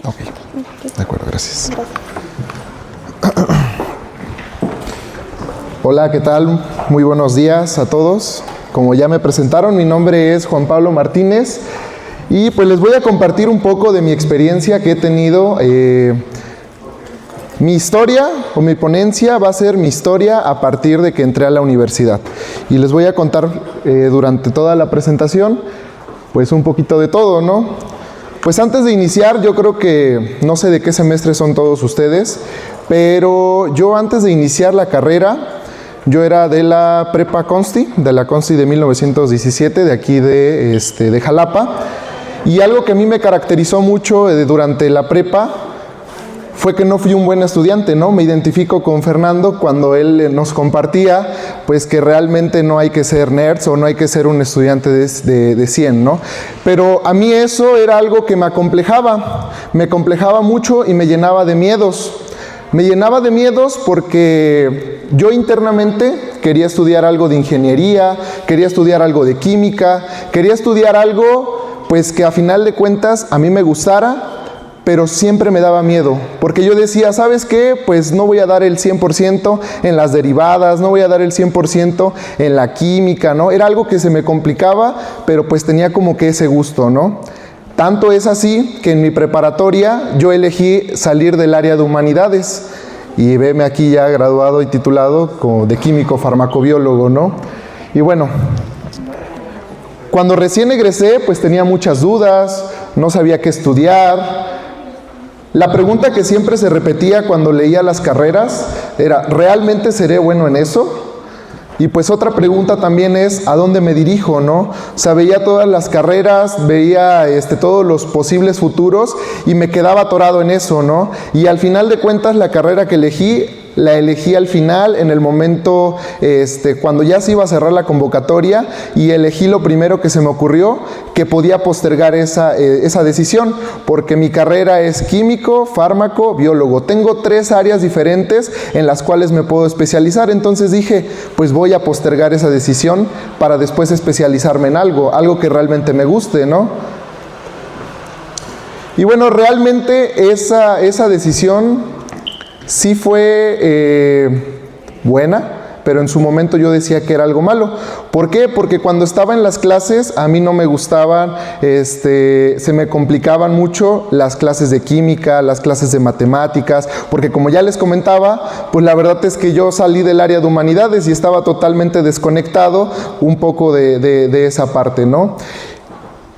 Ok, de acuerdo, gracias. Hola, ¿qué tal? Muy buenos días a todos. Como ya me presentaron, mi nombre es Juan Pablo Martínez y pues les voy a compartir un poco de mi experiencia que he tenido. Mi historia o mi ponencia va a ser mi historia a partir de que entré a la universidad. Y les voy a contar durante toda la presentación pues un poquito de todo, ¿no? Pues antes de iniciar, yo creo que, no sé de qué semestre son todos ustedes, pero yo antes de iniciar la carrera, yo era de la prepa Consti, de la Consti de 1917, de aquí de Jalapa, y algo que a mí me caracterizó mucho durante la prepa fue que no fui un buen estudiante, ¿no? Me identifico con Fernando cuando él nos compartía, pues que realmente no hay que ser nerds o no hay que ser un estudiante de 100, ¿no? Pero a mí eso era algo que me complejaba mucho y me llenaba de miedos. Me llenaba de miedos porque yo internamente quería estudiar algo de ingeniería, quería estudiar algo de química, quería estudiar algo pues que a final de cuentas a mí me gustara, pero siempre me daba miedo, porque yo decía, ¿sabes qué? Pues no voy a dar el 100% en las derivadas, no voy a dar el 100% en la química, ¿no? Era algo que se me complicaba, pero pues tenía como que ese gusto, ¿no? Tanto es así que en mi preparatoria yo elegí salir del área de humanidades, y veme aquí ya graduado y titulado como de químico farmacobiólogo, ¿no? Y bueno, cuando recién egresé, pues tenía muchas dudas, no sabía qué estudiar. La pregunta que siempre se repetía cuando leía las carreras era, ¿realmente seré bueno en eso? Y pues otra pregunta también es, ¿a dónde me dirijo, no? O sea, veía todas las carreras, veía todos los posibles futuros y me quedaba atorado en eso, ¿no? Y al final de cuentas la carrera que elegí, la elegí al final, en el momento, cuando ya se iba a cerrar la convocatoria, y elegí lo primero que se me ocurrió, que podía postergar esa decisión, porque mi carrera es químico, fármaco, biólogo. Tengo 3 áreas diferentes en las cuales me puedo especializar, entonces dije, pues voy a postergar esa decisión para después especializarme en algo que realmente me guste, ¿no? Y bueno, realmente esa decisión sí fue buena, pero en su momento yo decía que era algo malo. ¿Por qué? Porque cuando estaba en las clases a mí no me gustaban, se me complicaban mucho las clases de química, las clases de matemáticas, porque como ya les comentaba, pues la verdad es que yo salí del área de humanidades y estaba totalmente desconectado un poco de esa parte, ¿no?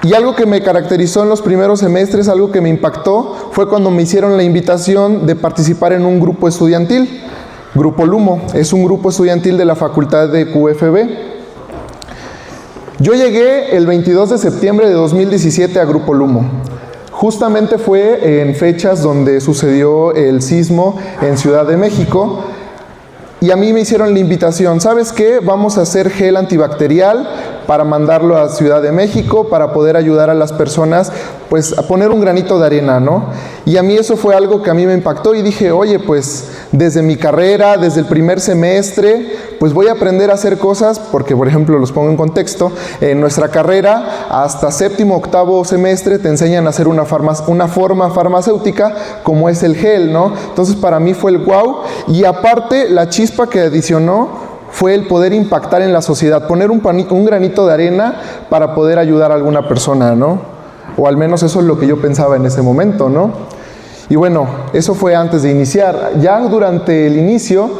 Y algo que me caracterizó en los primeros semestres, algo que me impactó, fue cuando me hicieron la invitación de participar en un grupo estudiantil. Grupo Lumo, es un grupo estudiantil de la facultad de QFB. Yo llegué el 22 de septiembre de 2017 a Grupo Lumo. Justamente fue en fechas donde sucedió el sismo en Ciudad de México. Y a mí me hicieron la invitación, ¿sabes qué? Vamos a hacer gel antibacterial para mandarlo a Ciudad de México, para poder ayudar a las personas, pues a poner un granito de arena, ¿no? Y a mí eso fue algo que a mí me impactó y dije, oye, pues desde mi carrera, desde el primer semestre, pues voy a aprender a hacer cosas, porque por ejemplo, los pongo en contexto, en nuestra carrera, hasta 7º, 8º semestre te enseñan a hacer una forma farmacéutica, como es el gel, ¿no? Entonces para mí fue el wow, y aparte la chispa que adicionó fue el poder impactar en la sociedad, poner un granito de arena para poder ayudar a alguna persona, ¿no? O al menos eso es lo que yo pensaba en ese momento, ¿no? Y bueno, eso fue antes de iniciar. Ya durante el inicio,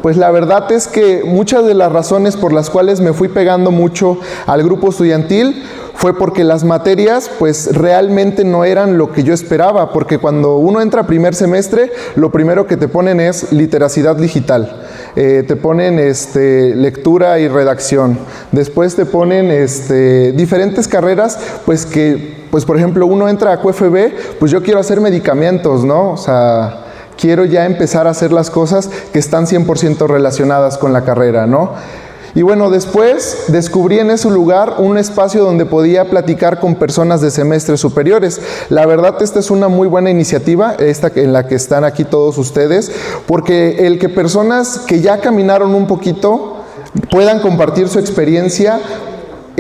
pues la verdad es que muchas de las razones por las cuales me fui pegando mucho al grupo estudiantil fue porque las materias pues realmente no eran lo que yo esperaba, porque cuando uno entra a primer semestre, lo primero que te ponen es literacidad digital. Te ponen lectura y redacción. Después te ponen diferentes carreras, pues que, pues por ejemplo, uno entra a QFB, pues yo quiero hacer medicamentos, ¿no? O sea, quiero ya empezar a hacer las cosas que están 100% relacionadas con la carrera, ¿no? Y bueno, después descubrí en ese lugar un espacio donde podía platicar con personas de semestres superiores. La verdad, esta es una muy buena iniciativa, esta en la que están aquí todos ustedes, porque el que personas que ya caminaron un poquito puedan compartir su experiencia,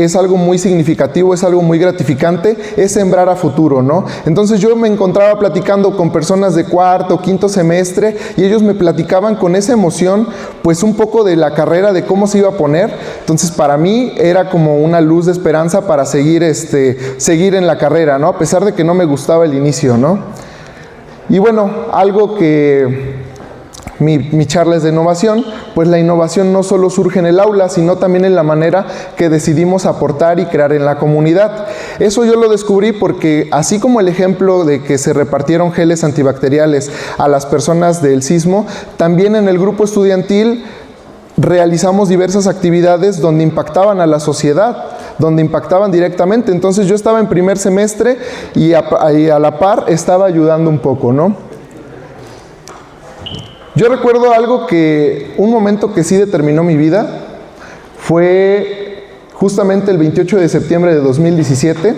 es algo muy significativo, es algo muy gratificante, es sembrar a futuro, ¿no? Entonces yo me encontraba platicando con personas de cuarto, quinto semestre, y ellos me platicaban con esa emoción, pues un poco de la carrera, de cómo se iba a poner. Entonces para mí era como una luz de esperanza para seguir en la carrera, ¿no? A pesar de que no me gustaba el inicio, ¿no? Y bueno, algo que mi charla es de innovación, pues la innovación no solo surge en el aula, sino también en la manera que decidimos aportar y crear en la comunidad. Eso yo lo descubrí porque, así como el ejemplo de que se repartieron geles antibacteriales a las personas del sismo, también en el grupo estudiantil realizamos diversas actividades donde impactaban a la sociedad, donde impactaban directamente. Entonces yo estaba en primer semestre y a la par estaba ayudando un poco, ¿no? Yo recuerdo un momento que sí determinó mi vida, fue justamente el 28 de septiembre de 2017.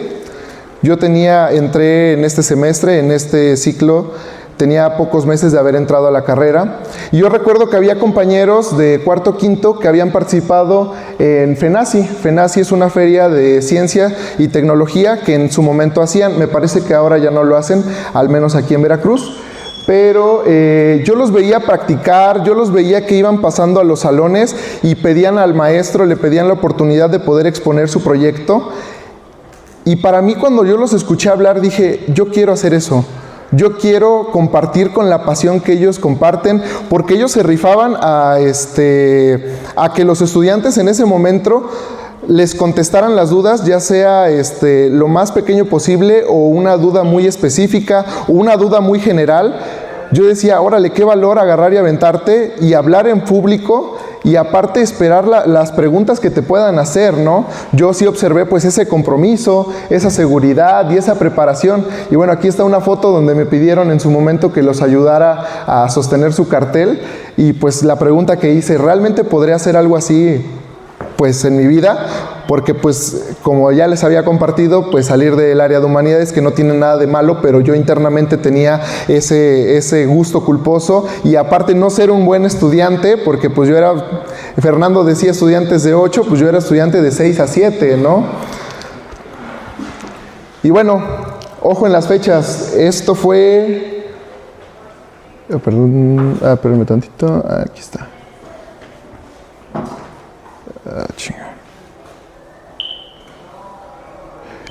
Yo entré en este semestre, en este ciclo, tenía pocos meses de haber entrado a la carrera. Y yo recuerdo que había compañeros de cuarto, quinto que habían participado en FENACI. FENACI es una feria de ciencia y tecnología que en su momento hacían. Me parece que ahora ya no lo hacen, al menos aquí en Veracruz. Pero yo los veía practicar, yo los veía que iban pasando a los salones y pedían al maestro, le pedían la oportunidad de poder exponer su proyecto. Y para mí, cuando yo los escuché hablar, dije, yo quiero hacer eso. Yo quiero compartir con la pasión que ellos comparten, porque ellos se rifaban a que los estudiantes en ese momento les contestaran las dudas, ya sea lo más pequeño posible o una duda muy específica o una duda muy general. Yo decía, órale, qué valor agarrar y aventarte y hablar en público y aparte esperar las preguntas que te puedan hacer, ¿no? Yo sí observé pues ese compromiso, esa seguridad y esa preparación. Y bueno, aquí está una foto donde me pidieron en su momento que los ayudara a sostener su cartel y pues la pregunta que hice, ¿realmente podré hacer algo así pues en mi vida? Porque pues como ya les había compartido, pues salir del área de humanidades, que no tiene nada de malo, pero yo internamente tenía ese gusto culposo y aparte no ser un buen estudiante, porque pues yo era, Fernando decía estudiantes de 8, pues yo era estudiante de 6 a 7, ¿no? Y bueno, ojo en las fechas, esto fue, espérenme tantito, aquí está.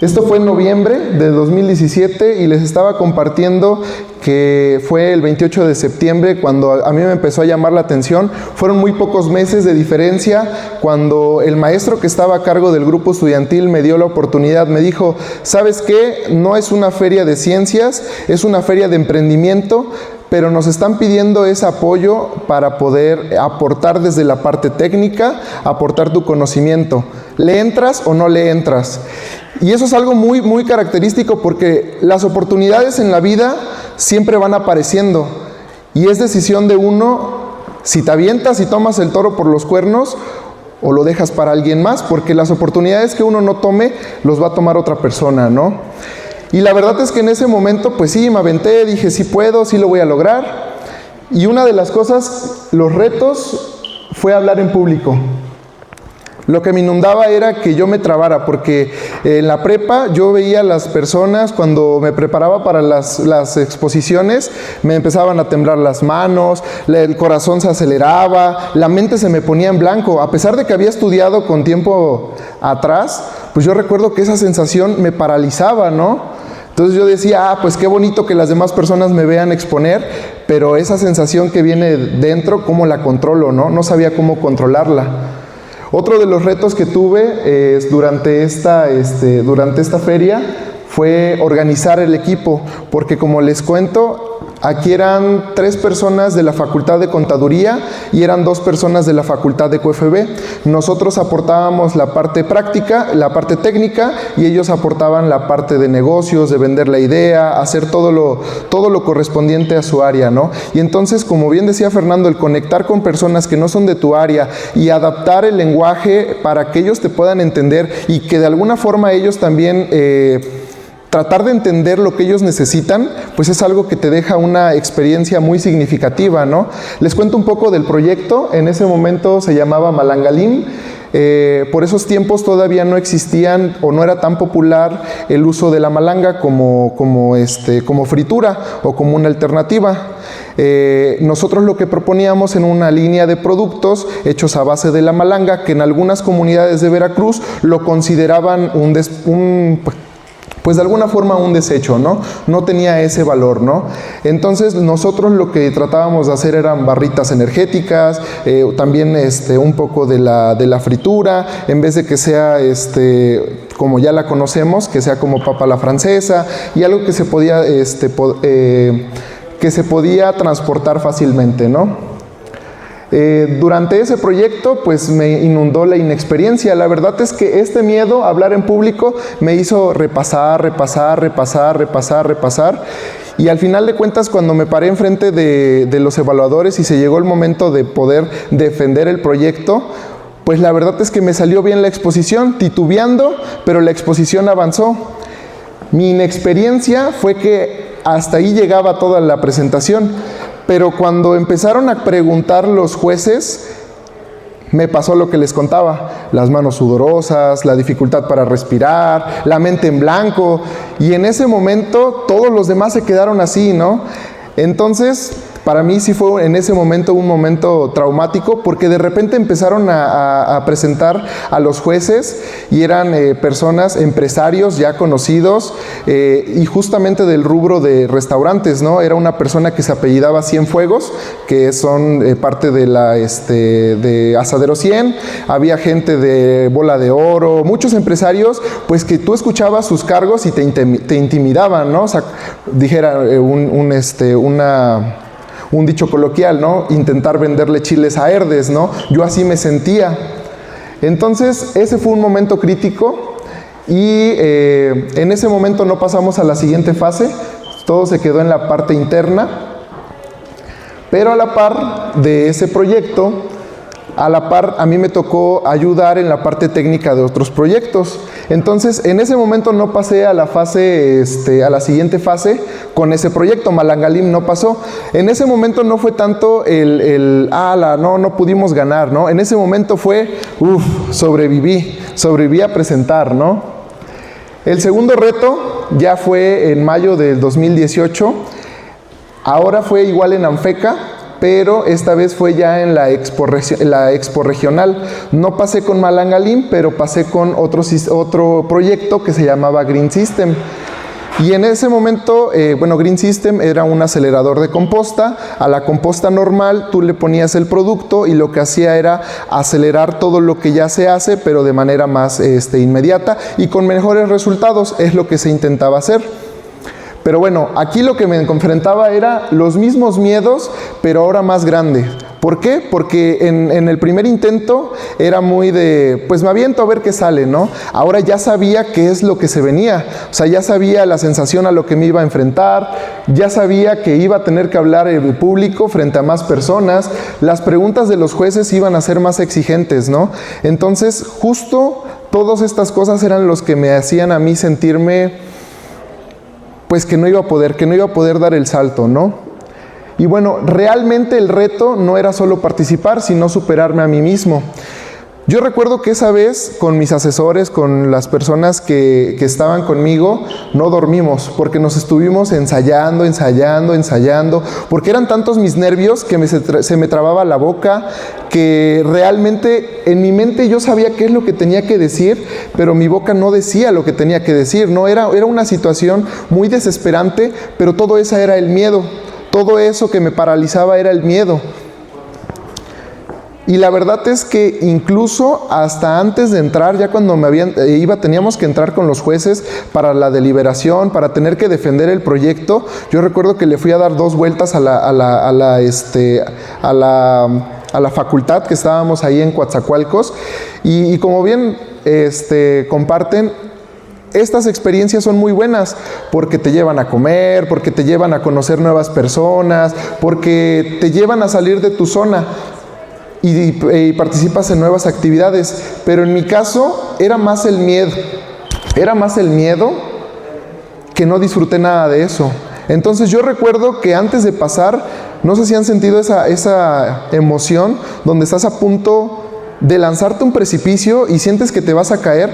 Esto fue en noviembre de 2017 y les estaba compartiendo que fue el 28 de septiembre cuando a mí me empezó a llamar la atención. Fueron muy pocos meses de diferencia cuando el maestro que estaba a cargo del grupo estudiantil me dio la oportunidad, me dijo, ¿sabes qué? No es una feria de ciencias, es una feria de emprendimiento, pero nos están pidiendo ese apoyo para poder aportar desde la parte técnica, aportar tu conocimiento. ¿Le entras o no le entras? Y eso es algo muy, muy característico porque las oportunidades en la vida siempre van apareciendo y es decisión de uno si te avientas y tomas el toro por los cuernos o lo dejas para alguien más, porque las oportunidades que uno no tome los va a tomar otra persona, ¿no? Y la verdad es que en ese momento pues sí, me aventé, dije sí puedo, sí lo voy a lograr. Y una de las cosas, los retos, fue hablar en público. Lo que me inundaba era que yo me trabara, porque en la prepa yo veía a las personas, cuando me preparaba para las exposiciones, me empezaban a temblar las manos, el corazón se aceleraba, la mente se me ponía en blanco. A pesar de que había estudiado con tiempo atrás, pues yo recuerdo que esa sensación me paralizaba, ¿no? Entonces yo decía, pues qué bonito que las demás personas me vean exponer, pero esa sensación que viene dentro, ¿cómo la controlo, no? No sabía cómo controlarla. Otro de los retos que tuve durante esta feria fue organizar el equipo, porque como les cuento, aquí eran 3 personas de la Facultad de Contaduría y eran 2 personas de la Facultad de QFB. Nosotros aportábamos la parte práctica, la parte técnica, y ellos aportaban la parte de negocios, de vender la idea, hacer todo lo correspondiente a su área, ¿no? Y entonces, como bien decía Fernando, el conectar con personas que no son de tu área y adaptar el lenguaje para que ellos te puedan entender y que de alguna forma ellos también tratar de entender lo que ellos necesitan, pues es algo que te deja una experiencia muy significativa, ¿no? Les cuento un poco del proyecto. En ese momento se llamaba Malangalín. Por esos tiempos todavía no existían o no era tan popular el uso de la malanga como fritura o como una alternativa. Nosotros lo que proponíamos en una línea de productos hechos a base de la malanga, que en algunas comunidades de Veracruz lo consideraban pues de alguna forma un desecho, ¿no? No tenía ese valor, ¿no? Entonces nosotros lo que tratábamos de hacer eran barritas energéticas, también un poco de la fritura, en vez de que sea como ya la conocemos, que sea como papa a la francesa, y algo que se podía transportar fácilmente, ¿no? Durante ese proyecto pues me inundó la inexperiencia. La verdad es que este miedo a hablar en público me hizo repasar, y al final de cuentas, cuando me paré enfrente de los evaluadores y se llegó el momento de poder defender el proyecto, pues la verdad es que me salió bien la exposición, titubeando, pero la exposición avanzó. Mi inexperiencia fue que hasta ahí llegaba toda la presentación. Pero cuando empezaron a preguntar los jueces, me pasó lo que les contaba: las manos sudorosas, la dificultad para respirar, la mente en blanco, y en ese momento todos los demás se quedaron así, ¿no? Entonces, para mí sí fue en ese momento un momento traumático, porque de repente empezaron a presentar a los jueces y eran personas, empresarios ya conocidos, y justamente del rubro de restaurantes, ¿no? Era una persona que se apellidaba Cienfuegos, que son parte de de Asadero 100, había gente de Bola de Oro, muchos empresarios, pues que tú escuchabas sus cargos y te intimidaban, ¿no? O sea, dijera un dicho coloquial, ¿no? Intentar venderle chiles a Herdes, ¿no? Yo así me sentía. Entonces, ese fue un momento crítico y en ese momento no pasamos a la siguiente fase, todo se quedó en la parte interna, pero a la par de ese proyecto, a mí me tocó ayudar en la parte técnica de otros proyectos. Entonces, en ese momento no pasé a la fase, a la siguiente fase con ese proyecto. Malangalim no pasó. En ese momento no fue tanto no pudimos ganar, ¿no? En ese momento fue, sobreviví a presentar, ¿no? El segundo reto ya fue en mayo del 2018. Ahora fue igual en Anfeca, pero esta vez fue ya en la expo regional. No pasé con Malangalim, pero pasé con otro proyecto que se llamaba Green System. Y en ese momento, Green System era un acelerador de composta. A la composta normal tú le ponías el producto y lo que hacía era acelerar todo lo que ya se hace, pero de manera más inmediata y con mejores resultados. Es lo que se intentaba hacer. Pero bueno, aquí lo que me enfrentaba era los mismos miedos, pero ahora más grandes. ¿Por qué? Porque en el primer intento era muy de, pues me aviento a ver qué sale, ¿no? Ahora ya sabía qué es lo que se venía. O sea, ya sabía la sensación a lo que me iba a enfrentar, ya sabía que iba a tener que hablar en público frente a más personas. Las preguntas de los jueces iban a ser más exigentes, ¿no? Entonces, justo todas estas cosas eran los que me hacían a mí sentirme pues que no iba a poder dar el salto, ¿no? Y bueno, realmente el reto no era solo participar, sino superarme a mí mismo. Yo recuerdo que esa vez, con mis asesores, con las personas que estaban conmigo, no dormimos, porque nos estuvimos ensayando, porque eran tantos mis nervios que se me trababa la boca, que realmente en mi mente yo sabía qué es lo que tenía que decir, pero mi boca no decía lo que tenía que decir, ¿no? Era una situación muy desesperante, pero todo eso era el miedo, todo eso que me paralizaba era el miedo. Y la verdad es que incluso hasta antes de entrar, ya cuando teníamos que entrar con los jueces para la deliberación, para tener que defender el proyecto, yo recuerdo que le fui a dar 2 vueltas a la facultad, que estábamos ahí en Coatzacoalcos, y como bien comparten, estas experiencias son muy buenas porque te llevan a comer, porque te llevan a conocer nuevas personas, porque te llevan a salir de tu zona y participas en nuevas actividades. Pero en mi caso era más el miedo que no disfruté nada de eso. Entonces yo recuerdo que antes de pasar, no sé si han sentido esa emoción donde estás a punto de lanzarte a un precipicio y sientes que te vas a caer,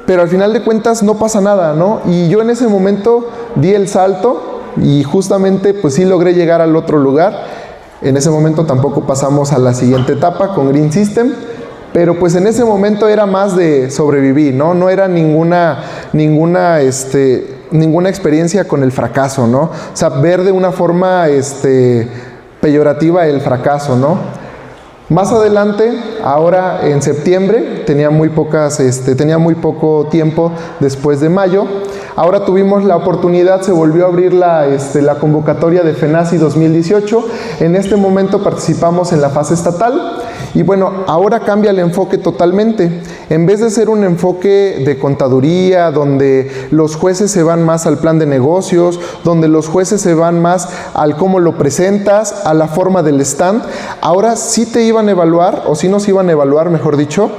pero al final de cuentas no pasa nada, ¿no? Y yo en ese momento di el salto y justamente pues sí logré llegar al otro lugar. En ese momento tampoco pasamos a la siguiente etapa con Green System, pero pues en ese momento era más de sobrevivir, ¿no? No era ninguna experiencia con el fracaso, ¿no? O sea, ver de una forma peyorativa el fracaso, ¿no? Más adelante, ahora en septiembre, tenía muy poco tiempo después de mayo. Ahora tuvimos la oportunidad, se volvió a abrir la convocatoria de FENACI 2018. En este momento participamos en la fase estatal. Y bueno, ahora cambia el enfoque totalmente. En vez de ser un enfoque de contaduría, donde los jueces se van más al plan de negocios, donde los jueces se van más al cómo lo presentas, a la forma del stand, ahora sí te iban a evaluar, o sí nos iban a evaluar, mejor dicho,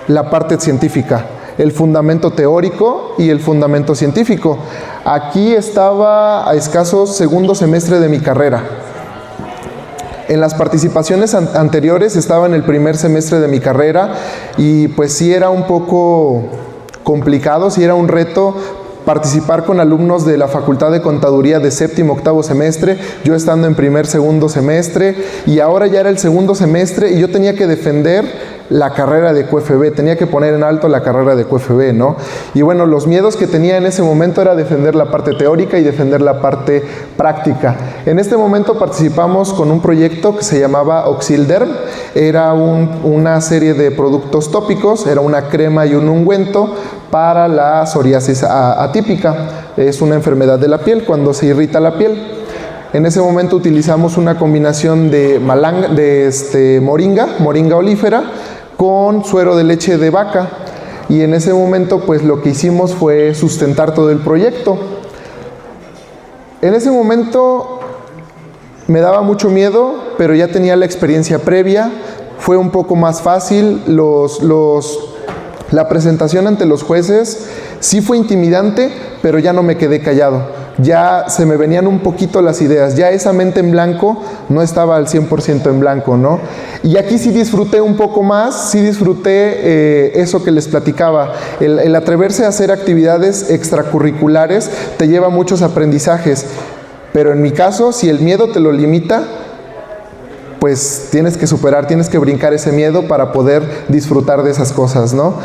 la parte científica, el fundamento teórico y el fundamento científico. Aquí estaba a escasos segundo semestre de mi carrera. En las participaciones anteriores estaba en el primer semestre de mi carrera y pues sí era un poco complicado, sí era un reto participar con alumnos de la Facultad de Contaduría de séptimo, octavo semestre, yo estando en primer, segundo semestre, y ahora ya era el segundo semestre y yo tenía que defender la carrera de QFB, tenía que poner en alto la carrera de QFB, ¿no? Y bueno, los miedos que tenía en ese momento era defender la parte teórica y defender la parte práctica. En este momento participamos con un proyecto que se llamaba Oxilderm, era una serie de productos tópicos, era una crema y un ungüento para la psoriasis atípica. Es una enfermedad de la piel cuando se irrita la piel. En ese momento utilizamos una combinación de moringa olífera con suero de leche de vaca, y en ese momento pues lo que hicimos fue sustentar todo el proyecto. En ese momento me daba mucho miedo, pero ya tenía la experiencia previa, fue un poco más fácil. La presentación ante los jueces sí fue intimidante, pero ya no me quedé callado. Ya se me venían un poquito las ideas, ya esa mente en blanco no estaba al 100% en blanco, ¿no? Y aquí sí disfruté un poco más, sí disfruté eso que les platicaba, el atreverse a hacer actividades extracurriculares te lleva muchos aprendizajes, pero en mi caso, si el miedo te lo limita, pues tienes que superar, tienes que brincar ese miedo para poder disfrutar de esas cosas, ¿no?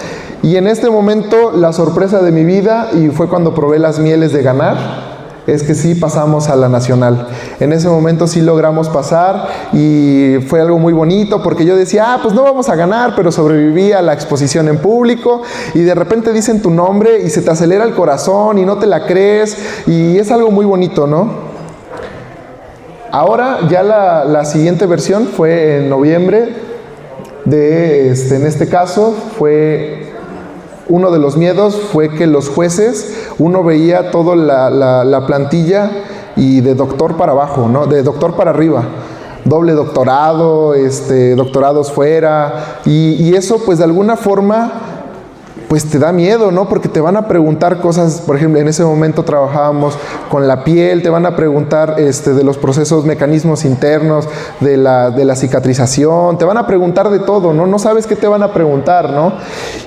Y en este momento, la sorpresa de mi vida, y fue cuando probé las mieles de ganar, es que sí pasamos a la nacional. En ese momento sí logramos pasar y fue algo muy bonito porque yo decía, pues no vamos a ganar, pero sobreviví a la exposición en público, y de repente dicen tu nombre y se te acelera el corazón y no te la crees, y es algo muy bonito, ¿no? Ahora ya la siguiente versión fue en noviembre en este caso fue uno de los miedos fue que los jueces, uno veía toda la plantilla y de doctor para abajo, ¿no? De doctor para arriba, doble doctorado, doctorados fuera, y eso pues de alguna forma pues te da miedo, ¿no? Porque te van a preguntar cosas, por ejemplo, en ese momento trabajábamos con la piel, te van a preguntar de los procesos, mecanismos internos, de la cicatrización, te van a preguntar de todo, ¿no? No sabes qué te van a preguntar, ¿no?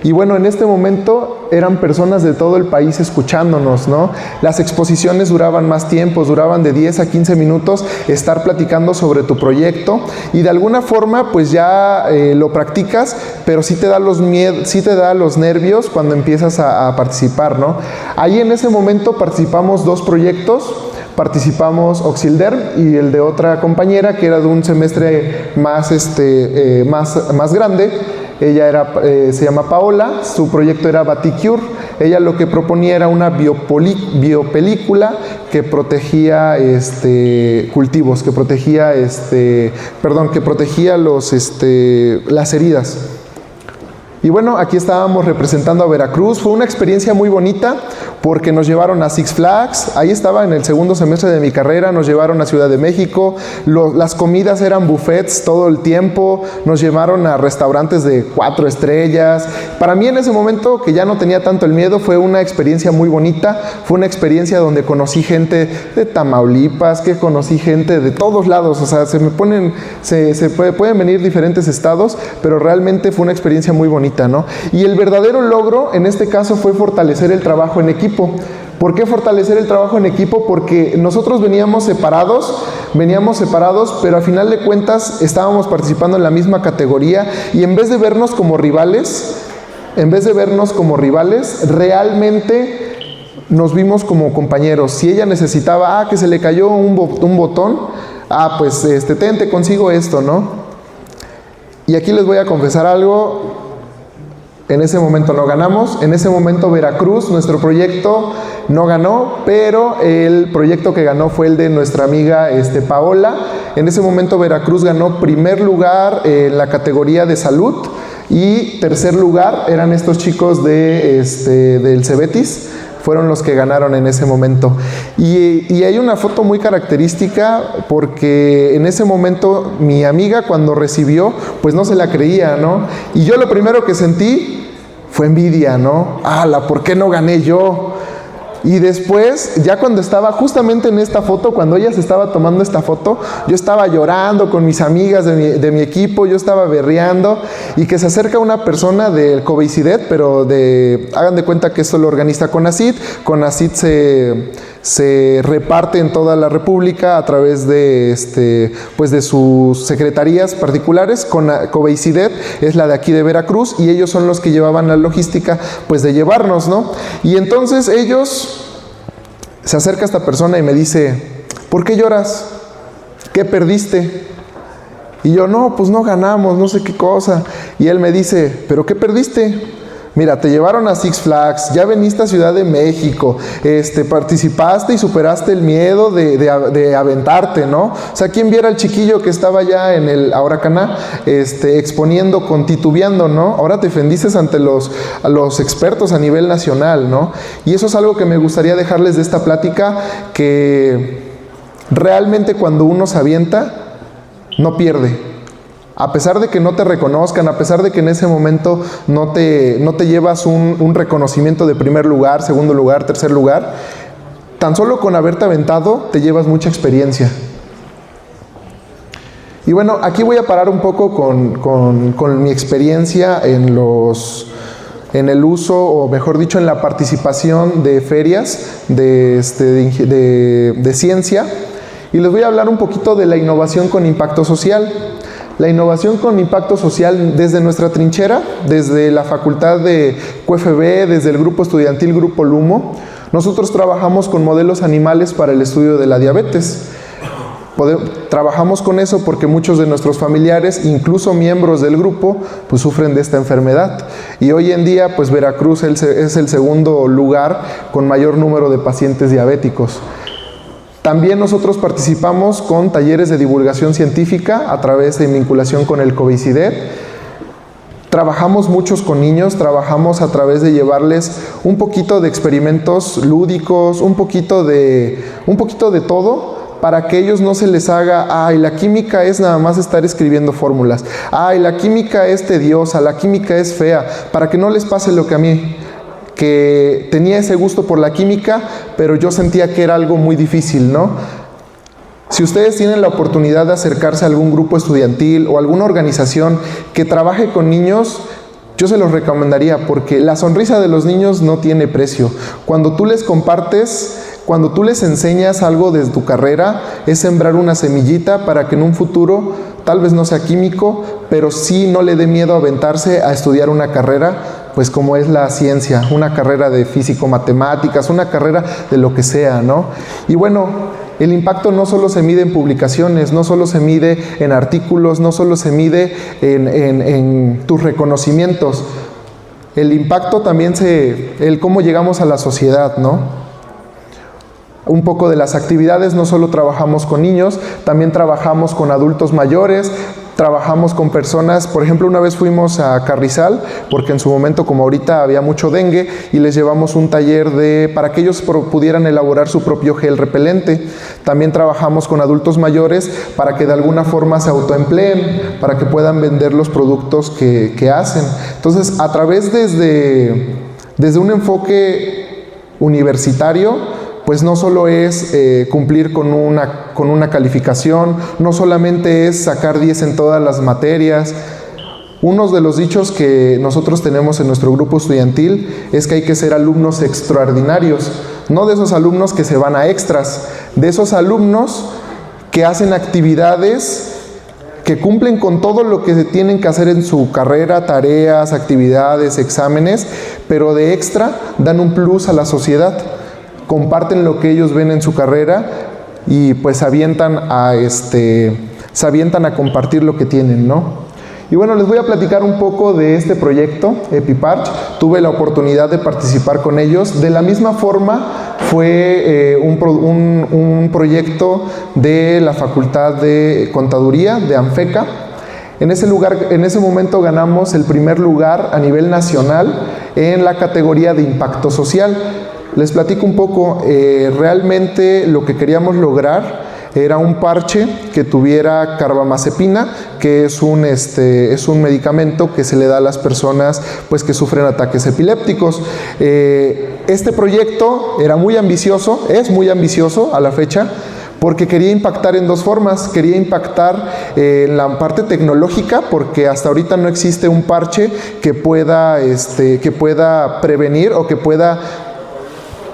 Y bueno, en este momento eran personas de todo el país escuchándonos, ¿no? Las exposiciones duraban más tiempo, duraban de 10 a 15 minutos estar platicando sobre tu proyecto, y de alguna forma pues ya lo practicas, pero sí te da los nervios cuando empiezas a participar, ¿no? Ahí en ese momento participamos dos proyectos, participamos Oxilderm y el de otra compañera que era de un semestre más grande. Ella se llama Paola, su proyecto era Baticure. Ella lo que proponía era una biopelícula que protegía cultivos, que protegía las heridas. Y bueno, aquí estábamos representando a Veracruz. Fue una experiencia muy bonita porque nos llevaron a Six Flags. Ahí estaba en el segundo semestre de mi carrera. Nos llevaron a Ciudad de México. Las comidas eran buffets todo el tiempo. Nos llevaron a restaurantes de 4 estrellas. Para mí en ese momento, que ya no tenía tanto el miedo, fue una experiencia muy bonita. Fue una experiencia donde conocí gente de Tamaulipas, que conocí gente de todos lados. O sea, pueden venir diferentes estados, pero realmente fue una experiencia muy bonita, ¿no? Y el verdadero logro en este caso fue fortalecer el trabajo en equipo. ¿Por qué fortalecer el trabajo en equipo? Porque nosotros veníamos separados, pero al final de cuentas estábamos participando en la misma categoría y en vez de vernos como rivales, realmente nos vimos como compañeros. Si ella necesitaba, que se le cayó un botón, pues te consigo esto, ¿no? Y aquí les voy a confesar algo. En ese momento no ganamos, en ese momento Veracruz, nuestro proyecto, no ganó, pero el proyecto que ganó fue el de nuestra amiga Paola. En ese momento Veracruz ganó primer lugar en la categoría de salud y tercer lugar eran estos chicos del Cebetis. Fueron los que ganaron en ese momento. Y hay una foto muy característica porque en ese momento mi amiga cuando recibió, pues no se la creía, ¿no? Y yo lo primero que sentí fue envidia, ¿no? ¿Por qué no gané yo? Y después, ya cuando estaba justamente en esta foto, cuando ella se estaba tomando esta foto, yo estaba llorando con mis amigas de mi equipo, yo estaba berreando, y que se acerca una persona del COVEICIDET, pero hagan de cuenta que esto lo organiza CONACYT. CONACYT se reparte en toda la República a través de sus secretarías particulares. COVEICIDET es la de aquí de Veracruz y ellos son los que llevaban la logística pues de llevarnos, ¿no? Y entonces se acerca esta persona y me dice, ¿por qué lloras? ¿Qué perdiste? Y yo, no, pues no ganamos, no sé qué cosa. Y él me dice, ¿pero qué perdiste? Mira, te llevaron a Six Flags, ya veniste a Ciudad de México, participaste y superaste el miedo de aventarte, ¿no? O sea, ¿quién viera al chiquillo que estaba ya en el Auracaná, exponiendo, titubeando, ¿no? Ahora te ofendiste ante a los expertos a nivel nacional, ¿no? Y eso es algo que me gustaría dejarles de esta plática, que realmente cuando uno se avienta, no pierde. A pesar de que no te reconozcan, a pesar de que en ese momento no te llevas un reconocimiento de primer lugar, segundo lugar, tercer lugar, tan solo con haberte aventado te llevas mucha experiencia. Y bueno, aquí voy a parar un poco con mi experiencia en el uso, o mejor dicho, en la participación de ferias de ciencia, y les voy a hablar un poquito de la innovación con impacto social. La innovación con impacto social desde nuestra trinchera, desde la facultad de QFB, desde el grupo estudiantil Grupo Lumo, nosotros trabajamos con modelos animales para el estudio de la diabetes. Trabajamos con eso porque muchos de nuestros familiares, incluso miembros del grupo, pues sufren de esta enfermedad. Y hoy en día, pues Veracruz es el segundo lugar con mayor número de pacientes diabéticos. También nosotros participamos con talleres de divulgación científica a través de vinculación con el COVEICIDET. Trabajamos muchos con niños, trabajamos a través de llevarles un poquito de experimentos lúdicos, un poquito de todo, para que ellos no se les haga, la química es nada más estar escribiendo fórmulas, la química es tediosa, la química es fea, para que no les pase lo que a mí, que tenía ese gusto por la química, pero yo sentía que era algo muy difícil, ¿no? Si ustedes tienen la oportunidad de acercarse a algún grupo estudiantil o alguna organización que trabaje con niños, yo se los recomendaría, porque la sonrisa de los niños no tiene precio. Cuando tú les compartes, cuando tú les enseñas algo de tu carrera, es sembrar una semillita para que en un futuro, tal vez no sea químico, pero sí no le dé miedo aventarse a estudiar una carrera, pues como es la ciencia, una carrera de físico-matemáticas, una carrera de lo que sea, ¿no? Y bueno, el impacto no solo se mide en publicaciones, no solo se mide en artículos, no solo se mide en tus reconocimientos. El impacto también el cómo llegamos a la sociedad, ¿no? Un poco de las actividades, no solo trabajamos con niños, también trabajamos con adultos mayores, trabajamos con personas, por ejemplo, una vez fuimos a Carrizal, porque en su momento, como ahorita, había mucho dengue, y les llevamos un taller para que ellos pudieran elaborar su propio gel repelente. También trabajamos con adultos mayores para que de alguna forma se autoempleen, para que puedan vender los productos que hacen. Entonces, a través desde un enfoque universitario, pues no solo es cumplir con una calificación, no solamente es sacar 10 en todas las materias. Uno de los dichos que nosotros tenemos en nuestro grupo estudiantil es que hay que ser alumnos extraordinarios, no de esos alumnos que se van a extras, de esos alumnos que hacen actividades que cumplen con todo lo que se tienen que hacer en su carrera, tareas, actividades, exámenes, pero de extra dan un plus a la sociedad. Comparten lo que ellos ven en su carrera y pues se avientan a compartir lo que tienen, ¿no? Y bueno, les voy a platicar un poco de este proyecto, EpiParch. Tuve la oportunidad de participar con ellos. De la misma forma, fue un proyecto de la Facultad de Contaduría, de ANFECA. En ese momento ganamos el primer lugar a nivel nacional en la categoría de impacto social. Les platico un poco, realmente lo que queríamos lograr era un parche que tuviera carbamazepina, que es un medicamento que se le da a las personas pues, que sufren ataques epilépticos. Este proyecto era muy ambicioso, es muy ambicioso a la fecha, porque quería impactar en dos formas. Quería impactar en la parte tecnológica, porque hasta ahorita no existe un parche que pueda prevenir o que pueda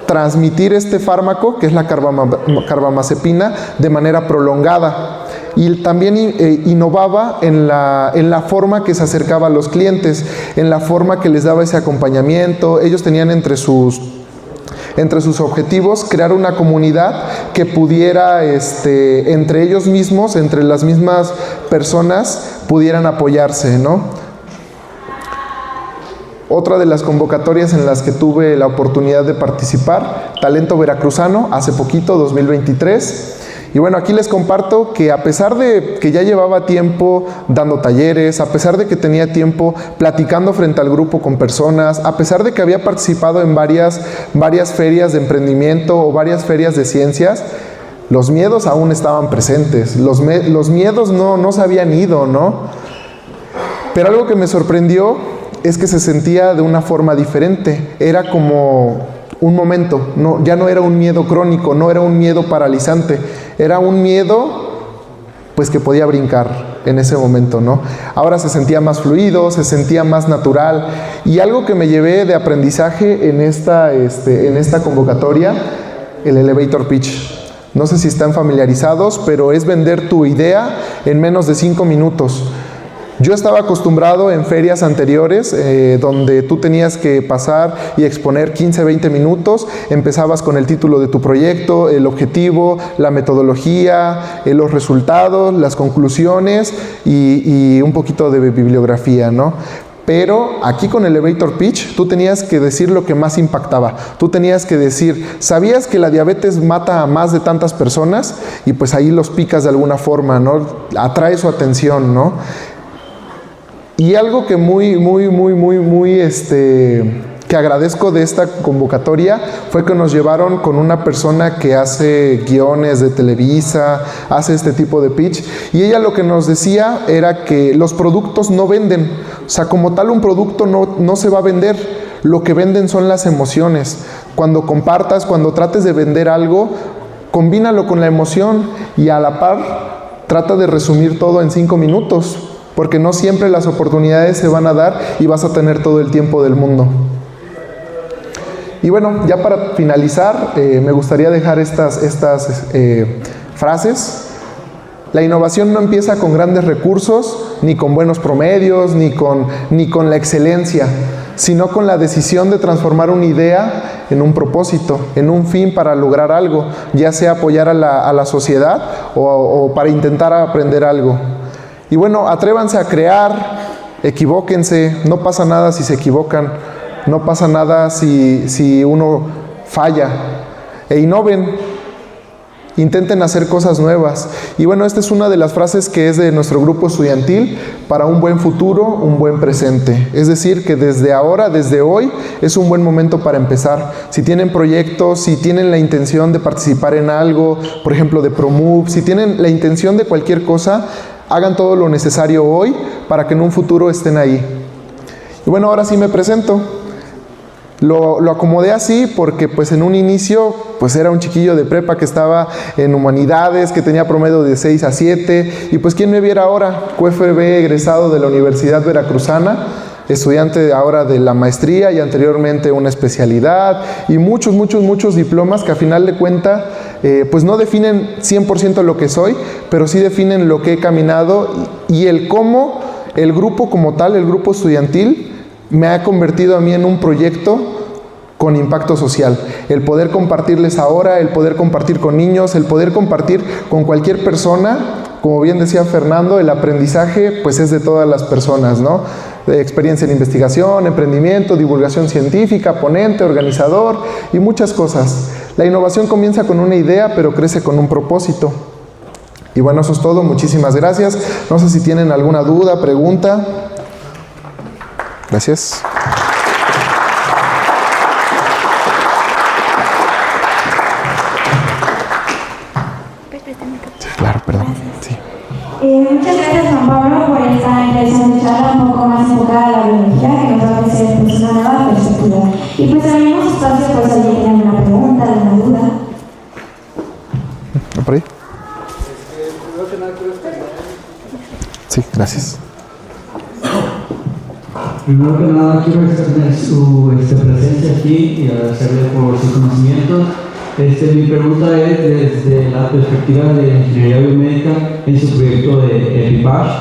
transmitir este fármaco, que es la carbamazepina, de manera prolongada. Y también innovaba en la forma que se acercaba a los clientes, en la forma que les daba ese acompañamiento. Ellos tenían entre sus objetivos crear una comunidad que pudiera, entre ellos mismos, entre las mismas personas, pudieran apoyarse, ¿no? Otra de las convocatorias en las que tuve la oportunidad de participar, Talento Veracruzano, hace poquito, 2023. Y bueno, aquí les comparto que a pesar de que ya llevaba tiempo dando talleres, a pesar de que tenía tiempo platicando frente al grupo con personas, a pesar de que había participado en varias ferias de emprendimiento o varias ferias de ciencias, los miedos aún estaban presentes. Los miedos no se habían ido, ¿no? Pero algo que me sorprendió es que se sentía de una forma diferente. Era como un momento, ya no era un miedo crónico, no era un miedo paralizante, era un miedo pues que podía brincar en ese momento, ¿no? Ahora se sentía más fluido, se sentía más natural. Y algo que me llevé de aprendizaje en esta convocatoria, el elevator pitch. No sé si están familiarizados, pero es vender tu idea en menos de 5 minutos. Yo estaba acostumbrado en ferias anteriores, donde tú tenías que pasar y exponer 15, 20 minutos. Empezabas con el título de tu proyecto, el objetivo, la metodología, los resultados, las conclusiones y un poquito de bibliografía, ¿no? Pero aquí con el elevator pitch, tú tenías que decir lo que más impactaba. Tú tenías que decir, ¿sabías que la diabetes mata a más de tantas personas? Y pues ahí los picas de alguna forma, ¿no? Atrae su atención, ¿no? Y algo que que agradezco de esta convocatoria fue que nos llevaron con una persona que hace guiones de Televisa, hace este tipo de pitch, y ella lo que nos decía era que los productos no venden. O sea, como tal, un producto no se va a vender. Lo que venden son las emociones. Cuando compartas, cuando trates de vender algo, combínalo con la emoción y a la par trata de resumir todo en 5 minutos. Porque no siempre las oportunidades se van a dar y vas a tener todo el tiempo del mundo. Y bueno, ya para finalizar, me gustaría dejar estas frases. La innovación no empieza con grandes recursos, ni con buenos promedios, ni con la excelencia, sino con la decisión de transformar una idea en un propósito, en un fin para lograr algo, ya sea apoyar a la sociedad o para intentar aprender algo. Y bueno, atrévanse a crear, equivóquense, no pasa nada si se equivocan, no pasa nada si uno falla, e innoven intenten hacer cosas nuevas. Y bueno, esta es una de las frases que es de nuestro grupo estudiantil: para un buen futuro, un buen presente. Es decir, que desde ahora, desde hoy, es un buen momento para empezar. Si tienen proyectos, si tienen la intención de participar en algo, por ejemplo de ProMove, si tienen la intención de cualquier cosa, hagan todo lo necesario hoy para que en un futuro estén ahí. Y bueno, ahora sí me presento. Lo acomodé así porque pues en un inicio pues era un chiquillo de prepa que estaba en humanidades, que tenía promedio de 6 a 7, y pues quién me viera ahora, QFB, egresado de la Universidad Veracruzana, estudiante ahora de la maestría y anteriormente una especialidad y muchos diplomas que a final de cuentas pues no definen 100% lo que soy, pero sí definen lo que he caminado y el cómo el grupo como tal, el grupo estudiantil, me ha convertido a mí en un proyecto con impacto social. El poder compartirles ahora, el poder compartir con niños, el poder compartir con cualquier persona. Como bien decía Fernando, el aprendizaje pues es de todas las personas, ¿no? De experiencia en investigación, emprendimiento, divulgación científica, ponente, organizador y muchas cosas. La innovación comienza con una idea, pero crece con un propósito. Y bueno, eso es todo. Muchísimas gracias. No sé si tienen alguna duda, pregunta. Gracias. Sí, claro, perdón. Sí. Muchas gracias, Juan Pablo, por esta interesante charla un poco más enfocada a la biología, que nos va a ofrecer pues, una nueva perspectiva. Y pues abrimos espacio por si alguien tiene alguna pregunta, alguna duda. ¿Por ahí? Sí, gracias. Primero que nada, quiero extender su presencia aquí y agradecerle por sus conocimientos. Mi pregunta es desde la perspectiva de ingeniería biomédica en su proyecto de EPIPASH.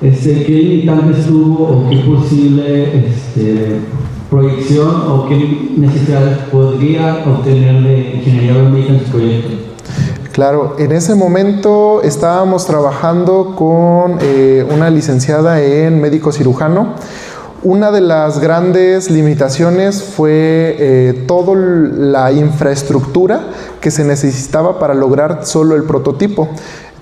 ¿Qué limitantes tuvo o qué posible proyección o qué necesidades podría obtener de ingeniería biomédica en su proyecto? Claro, en ese momento estábamos trabajando con una licenciada en médico cirujano. Una de las grandes limitaciones fue toda la infraestructura que se necesitaba para lograr solo el prototipo.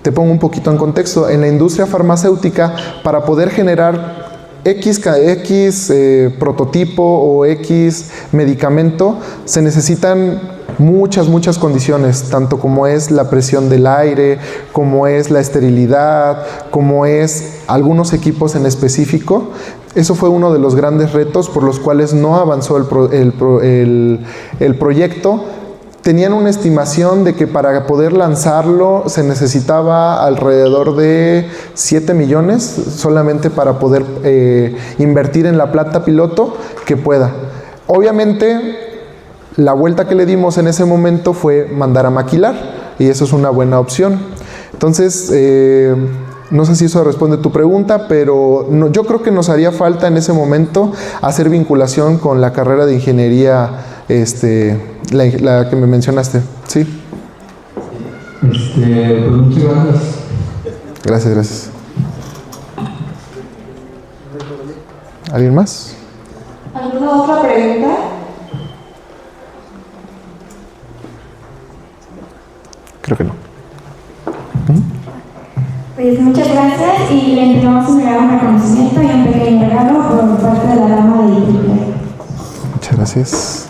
Te pongo un poquito en contexto. En la industria farmacéutica, para poder generar X prototipo o X medicamento, se necesitan muchas condiciones, tanto como es la presión del aire, como es la esterilidad, como es algunos equipos en específico. Eso fue uno de los grandes retos por los cuales no avanzó el proyecto. Tenían una estimación de que para poder lanzarlo se necesitaba alrededor de 7 millones solamente para poder invertir en la planta piloto que pueda. Obviamente, la vuelta que le dimos en ese momento fue mandar a maquilar, y eso es una buena opción. Entonces, no sé si eso responde a tu pregunta, pero yo creo que nos haría falta en ese momento hacer vinculación con la carrera de ingeniería, la que me mencionaste. ¿Sí? Pues muchas gracias. Gracias. ¿Alguien más? ¿Alguna otra pregunta? Creo que no. Pues muchas gracias y le entregamos un gran reconocimiento y un pequeño regalo por parte de la dama de IEEE. Muchas gracias.